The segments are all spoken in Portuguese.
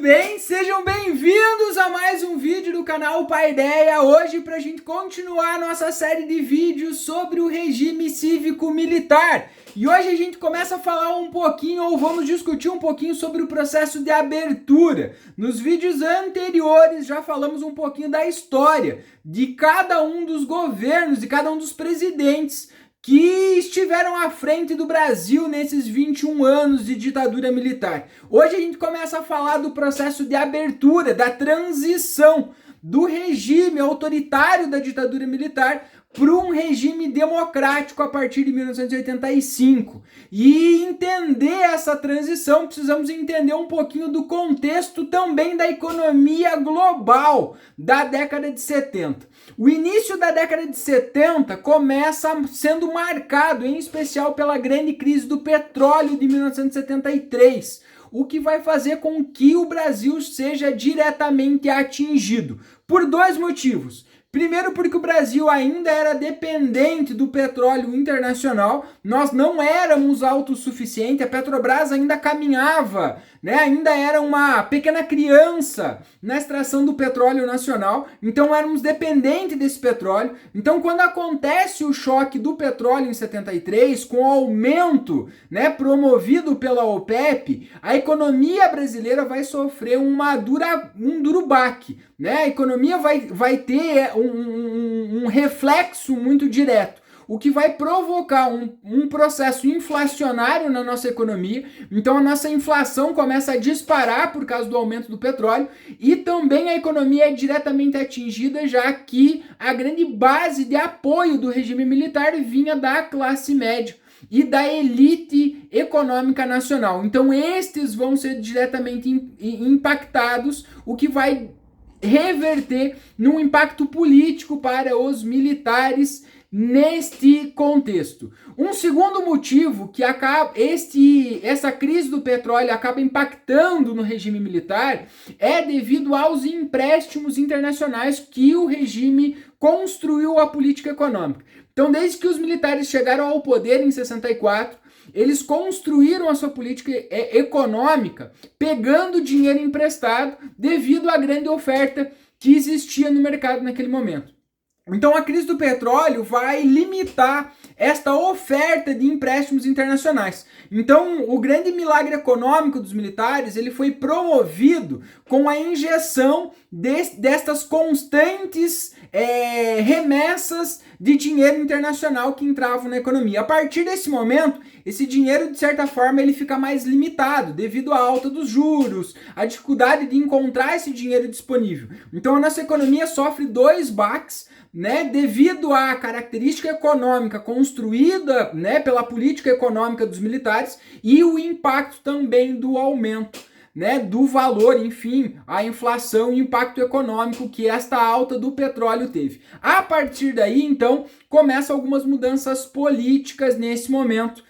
bem? Sejam bem-vindos a mais um vídeo do canal Paideia. Hoje para a gente continuar nossa série de vídeos sobre o regime cívico-militar. E hoje a gente começa a falar um pouquinho, ou vamos discutir um pouquinho sobre o processo de abertura. Nos vídeos anteriores já falamos um pouquinho da história de cada um dos governos, de cada um dos presidentes que estiveram à frente do Brasil nesses 21 anos de ditadura militar. Hoje a gente começa a falar do processo de abertura, da transição do regime autoritário da ditadura militar para um regime democrático a partir de 1985. E entender essa transição, precisamos entender um pouquinho do contexto também da economia global da década de 70. O início da década de 70 começa sendo marcado, em especial, pela grande crise do petróleo de 1973, o que vai fazer com que o Brasil seja diretamente atingido, por dois motivos. Primeiro, porque o Brasil ainda era dependente do petróleo internacional, nós não éramos autossuficientes, a Petrobras ainda caminhava, ainda era uma pequena criança na extração do petróleo nacional, então éramos dependentes desse petróleo. Então, quando acontece o choque do petróleo em 73, com o aumento promovido pela OPEP, a economia brasileira vai sofrer um duro baque. A economia vai ter um reflexo muito direto, o que vai provocar um processo inflacionário na nossa economia. Então a nossa inflação começa a disparar por causa do aumento do petróleo, e também a economia é diretamente atingida, já que a grande base de apoio do regime militar vinha da classe média e da elite econômica nacional. Então estes vão ser diretamente impactados, o que vai reverter num impacto político para os militares neste contexto. Um segundo motivo que essa crise do petróleo acaba impactando no regime militar é devido aos empréstimos internacionais que o regime construiu a política econômica. Então, desde que os militares chegaram ao poder em 64, eles construíram a sua política econômica pegando dinheiro emprestado devido à grande oferta que existia no mercado naquele momento. Então a crise do petróleo vai limitar esta oferta de empréstimos internacionais. Então o grande milagre econômico dos militares ele foi promovido com a injeção destas constantes remessas de dinheiro internacional que entravam na economia. A partir desse momento, esse dinheiro, de certa forma, ele fica mais limitado devido à alta dos juros, à dificuldade de encontrar esse dinheiro disponível. Então a nossa economia sofre dois baques, devido à característica econômica construída pela política econômica dos militares e o impacto também do aumento do valor, enfim, a inflação e o impacto econômico que esta alta do petróleo teve. A partir daí, então, começam algumas mudanças políticas nesse momento,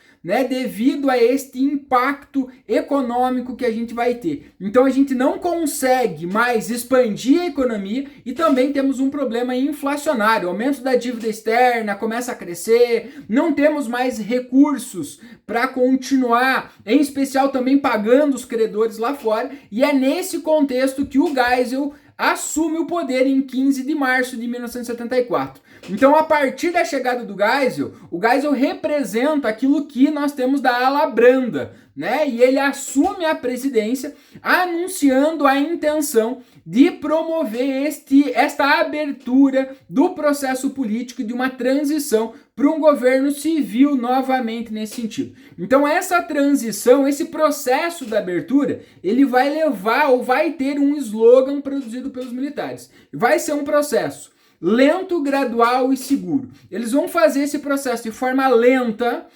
devido a este impacto econômico que a gente vai ter. Então a gente não consegue mais expandir a economia e também temos um problema inflacionário. O aumento da dívida externa começa a crescer, não temos mais recursos para continuar, em especial também pagando os credores lá fora, e é nesse contexto que o Geisel assume o poder em 15 de março de 1974. Então, a partir da chegada do Geisel, o Geisel representa aquilo que nós temos da ala branda, e ele assume a presidência anunciando a intenção de promover esta abertura do processo político e de uma transição para um governo civil novamente nesse sentido. Então essa transição, esse processo da abertura, ele vai levar ou vai ter um slogan produzido pelos militares. Vai ser um processo lento, gradual e seguro. Eles vão fazer esse processo de forma lenta,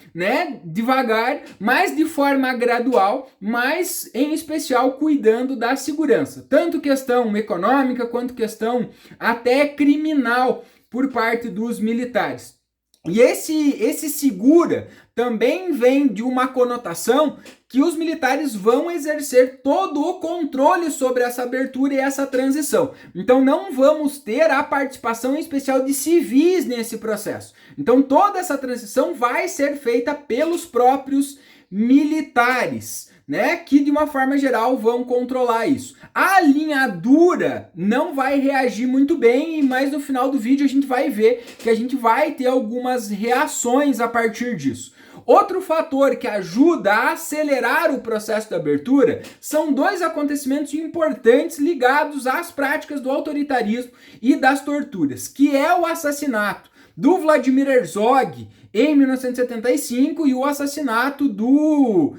devagar, mas de forma gradual, mas em especial cuidando da segurança, tanto questão econômica quanto questão até criminal por parte dos militares. E esse segura também vem de uma conotação que os militares vão exercer todo o controle sobre essa abertura e essa transição. Então não vamos ter a participação em especial de civis nesse processo. Então toda essa transição vai ser feita pelos próprios militares. né, que de uma forma geral vão controlar isso. A linha dura não vai reagir muito bem, mas no final do vídeo a gente vai ver que a gente vai ter algumas reações a partir disso. Outro fator que ajuda a acelerar o processo de abertura são dois acontecimentos importantes ligados às práticas do autoritarismo e das torturas, que é o assassinato do Vladimir Herzog em 1975 e o assassinato do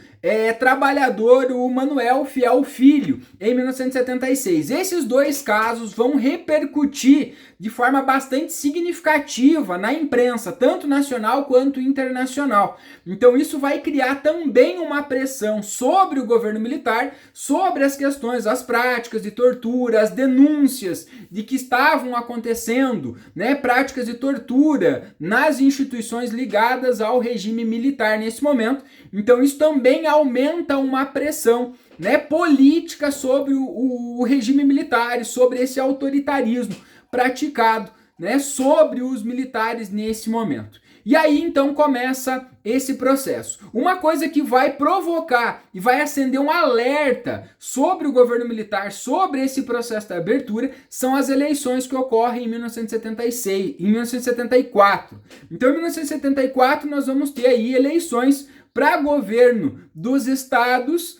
trabalhador o Manuel Fiel Filho em 1976. Esses dois casos vão repercutir de forma bastante significativa na imprensa, tanto nacional quanto internacional. Então isso vai criar também uma pressão sobre o governo militar, sobre as questões, as práticas de tortura, as denúncias de que estavam acontecendo, né, práticas de tortura nas instituições ligadas ao regime militar nesse momento. Então isso também aumenta uma pressão, né, política sobre o regime militar, sobre esse autoritarismo praticado, né, sobre os militares nesse momento. E aí então começa esse processo. Uma coisa que vai provocar e vai acender um alerta sobre o governo militar, sobre esse processo de abertura, são as eleições que ocorrem em 1976, em 1974. Então em 1974 nós vamos ter aí eleições para governo dos estados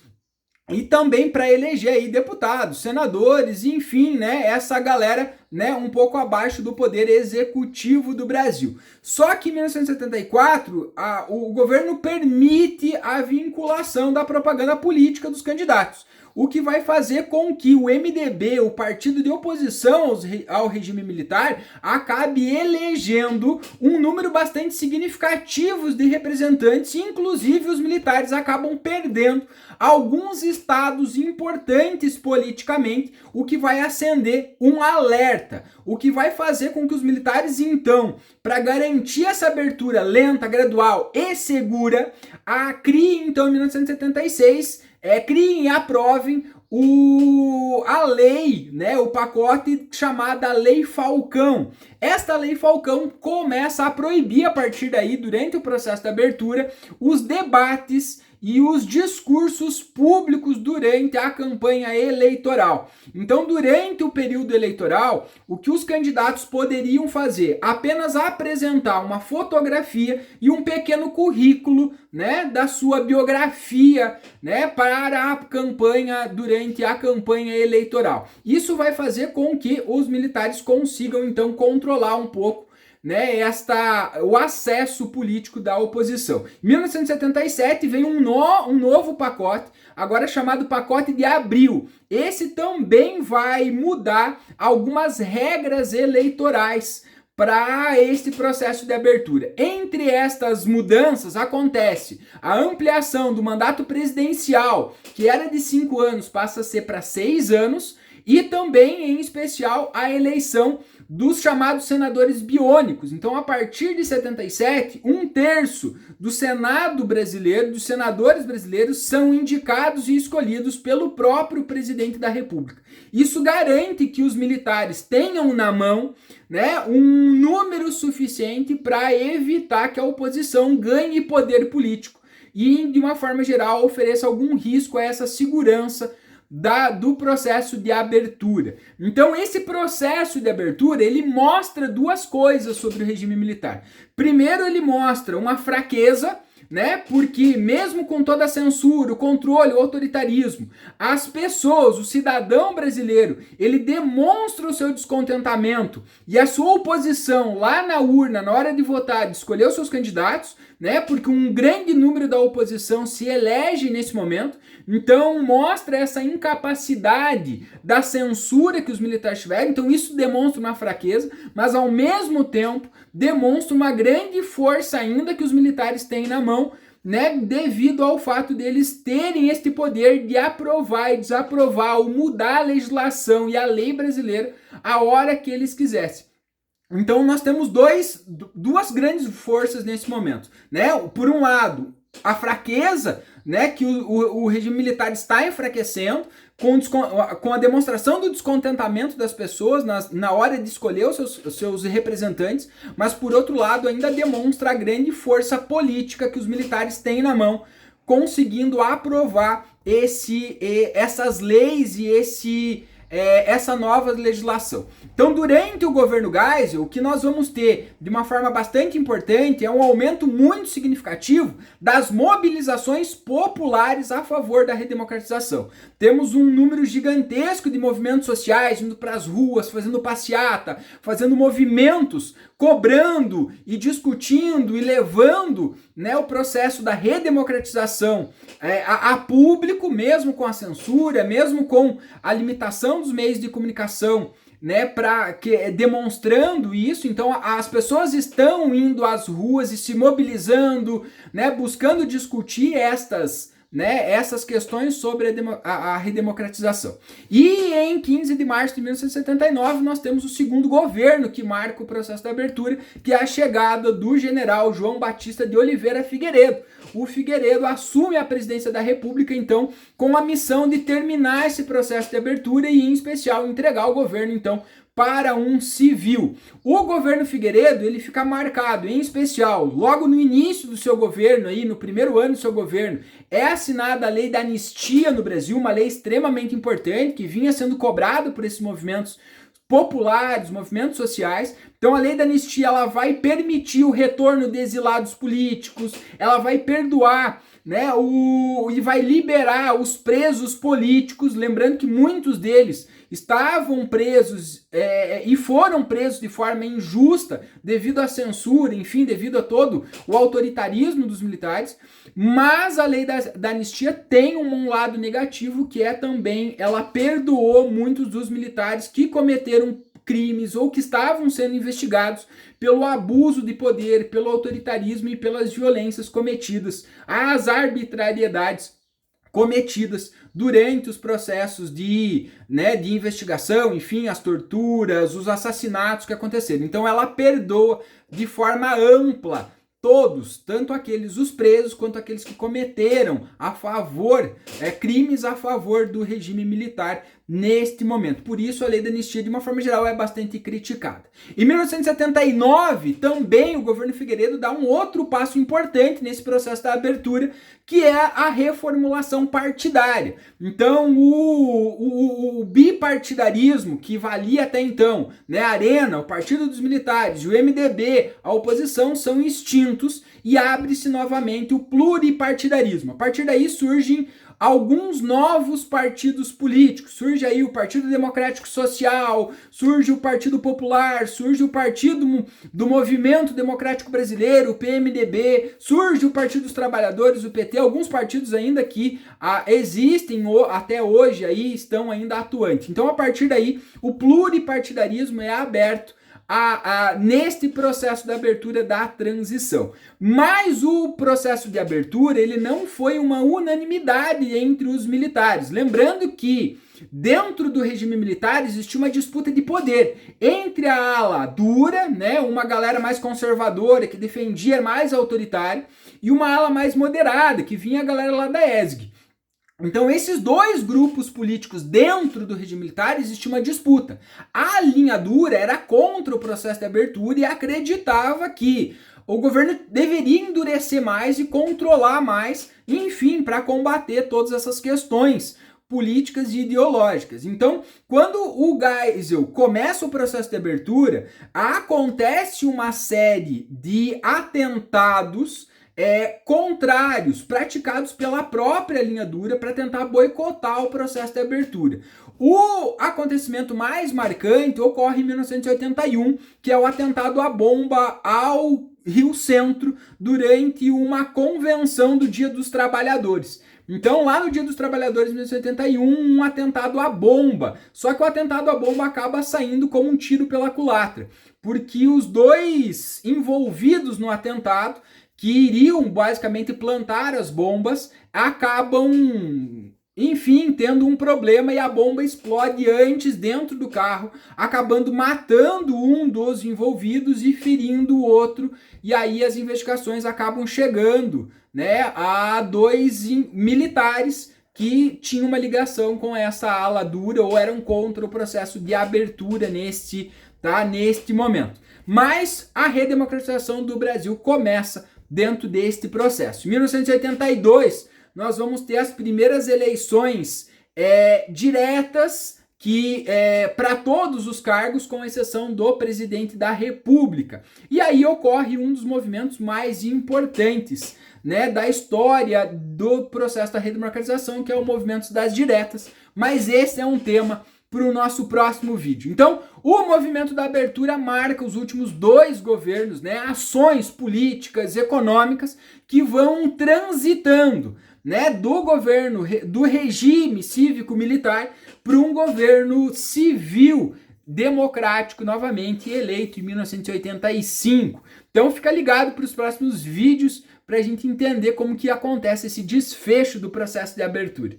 e também para eleger aí deputados, senadores, enfim, né, essa galera, né, um pouco abaixo do poder executivo do Brasil. Só que em 1974, o governo permite a vinculação da propaganda política dos candidatos, o que vai fazer com que o MDB, o partido de oposição ao regime militar, acabe elegendo um número bastante significativo de representantes, inclusive os militares acabam perdendo alguns estados importantes politicamente, o que vai acender um alerta, o que vai fazer com que os militares, então, para garantir essa abertura lenta, gradual e segura, criem, então, em 1976, criem e aprovem a lei, né, o pacote chamada Lei Falcão. Esta Lei Falcão começa a proibir, a partir daí, durante o processo de abertura, os debates e os discursos públicos durante a campanha eleitoral. Então, durante o período eleitoral, o que os candidatos poderiam fazer? Apenas apresentar uma fotografia e um pequeno currículo, né, da sua biografia, né, para a campanha, durante a campanha eleitoral. Isso vai fazer com que os militares consigam, então, controlar um pouco, né, o acesso político da oposição. Em 1977 vem um novo pacote, agora chamado Pacote de Abril. Esse também vai mudar algumas regras eleitorais para este processo de abertura. Entre estas mudanças acontece a ampliação do mandato presidencial, que era de 5 anos, passa a ser para 6 anos, e também, em especial, a eleição dos chamados senadores biônicos. Então, a partir de 77, 1/3 do Senado brasileiro, dos senadores brasileiros, são indicados e escolhidos pelo próprio presidente da República. Isso garante que os militares tenham na mão, né, um número suficiente para evitar que a oposição ganhe poder político e, de uma forma geral, ofereça algum risco a essa segurança do processo de abertura. Então esse processo de abertura, ele mostra duas coisas sobre o regime militar. Primeiro, ele mostra uma fraqueza, né? Porque mesmo com toda a censura, o controle, o autoritarismo, as pessoas, o cidadão brasileiro, ele demonstra o seu descontentamento e a sua oposição lá na urna, na hora de votar, de escolher os seus candidatos, né? Porque um grande número da oposição se elege nesse momento. Então mostra essa incapacidade da censura que os militares tiveram. Então isso demonstra uma fraqueza, mas ao mesmo tempo demonstra uma grande força ainda que os militares têm na mão, né, devido ao fato deles terem este poder de aprovar e desaprovar ou mudar a legislação e a lei brasileira a hora que eles quisessem. Então nós temos duas grandes forças nesse momento, né? Por um lado, a fraqueza, né, que o regime militar está enfraquecendo com a demonstração do descontentamento das pessoas na hora de escolher os seus representantes, mas por outro lado ainda demonstra a grande força política que os militares têm na mão conseguindo aprovar essas leis e essa nova legislação. Então, durante o governo Geisel, o que nós vamos ter de uma forma bastante importante é um aumento muito significativo das mobilizações populares a favor da redemocratização. Temos um número gigantesco de movimentos sociais indo para as ruas, fazendo passeata, fazendo movimentos, cobrando e discutindo e levando, né, o processo da redemocratização a público, mesmo com a censura, mesmo com a limitação dos meios de comunicação, né, demonstrando isso. Então as pessoas estão indo às ruas e se mobilizando, né, buscando discutir essas questões sobre a redemocratização. E em 15 de março de 1979 nós temos o segundo governo que marca o processo da abertura, que é a chegada do general João Batista de Oliveira Figueiredo. O Figueiredo assume a presidência da República, então, com a missão de terminar esse processo de abertura e, em especial, entregar o governo, então, para um civil. O governo Figueiredo, ele fica marcado, em especial, logo no início do seu governo, aí, no primeiro ano do seu governo, é assinada a lei da anistia no Brasil, uma lei extremamente importante, que vinha sendo cobrada por esses movimentos populares, movimentos sociais. Então a lei da anistia, ela vai permitir o retorno de exilados políticos, ela vai perdoar, né, e vai liberar os presos políticos, lembrando que muitos deles estavam presos e foram presos de forma injusta devido à censura, enfim, devido a todo o autoritarismo dos militares. Mas a lei da anistia tem um lado negativo, que é também, ela perdoou muitos dos militares que cometeram crimes ou que estavam sendo investigados pelo abuso de poder, pelo autoritarismo e pelas violências cometidas, as arbitrariedades cometidas durante os processos de investigação, enfim, as torturas, os assassinatos que aconteceram. Então ela perdoa de forma ampla todos, tanto os presos, quanto aqueles que cometeram crimes a favor do regime militar neste momento. Por isso a lei da anistia, de uma forma geral, é bastante criticada. Em 1979, também o governo Figueiredo dá um outro passo importante nesse processo da abertura, que é a reformulação partidária. Então, o bipartidarismo que valia até então, né, a Arena, o Partido dos Militares, e o MDB, a oposição, são extintos e abre-se novamente o pluripartidarismo. A partir daí surgem alguns novos partidos políticos. Surge aí o Partido Democrático Social, surge o Partido Popular, surge o Partido do Movimento Democrático Brasileiro, o PMDB, surge o Partido dos Trabalhadores, o PT, alguns partidos ainda que existem até hoje, aí estão ainda atuantes. Então, a partir daí, o pluripartidarismo é aberto neste processo de abertura da transição. Mas o processo de abertura, ele não foi uma unanimidade entre os militares. Lembrando que dentro do regime militar existia uma disputa de poder entre a ala dura, né, uma galera mais conservadora que defendia mais autoritário, e uma ala mais moderada, que vinha a galera lá da ESG. Então, esses dois grupos políticos dentro do regime militar existia uma disputa. A linha dura era contra o processo de abertura e acreditava que o governo deveria endurecer mais e controlar mais, enfim, para combater todas essas questões políticas e ideológicas. Então, quando o Geisel começa o processo de abertura, acontece uma série de atentados contrários, praticados pela própria linha dura para tentar boicotar o processo de abertura. O acontecimento mais marcante ocorre em 1981, que é o atentado à bomba ao Rio Centro durante uma convenção do Dia dos Trabalhadores. Então, lá no Dia dos Trabalhadores de 1981, um atentado à bomba. Só que o atentado à bomba acaba saindo como um tiro pela culatra, porque os dois envolvidos no atentado, que iriam basicamente plantar as bombas, acabam, enfim, tendo um problema e a bomba explode antes dentro do carro, acabando matando um dos envolvidos e ferindo o outro. E aí as investigações acabam chegando, né, a dois militares que tinham uma ligação com essa ala dura ou eram contra o processo de abertura neste momento. Mas a redemocratização do Brasil começa dentro deste processo. Em 1982, nós vamos ter as primeiras eleições diretas que para todos os cargos, com exceção do presidente da República. E aí ocorre um dos movimentos mais importantes, né, da história do processo da redemocratização, que é o movimento das diretas. Mas esse é um tema para o nosso próximo vídeo. Então, o movimento da abertura marca os últimos 2 governos, né, ações políticas, econômicas que vão transitando, né, do governo, do regime cívico-militar para um governo civil democrático, novamente eleito em 1985. Então fica ligado para os próximos vídeos para a gente entender como que acontece esse desfecho do processo de abertura.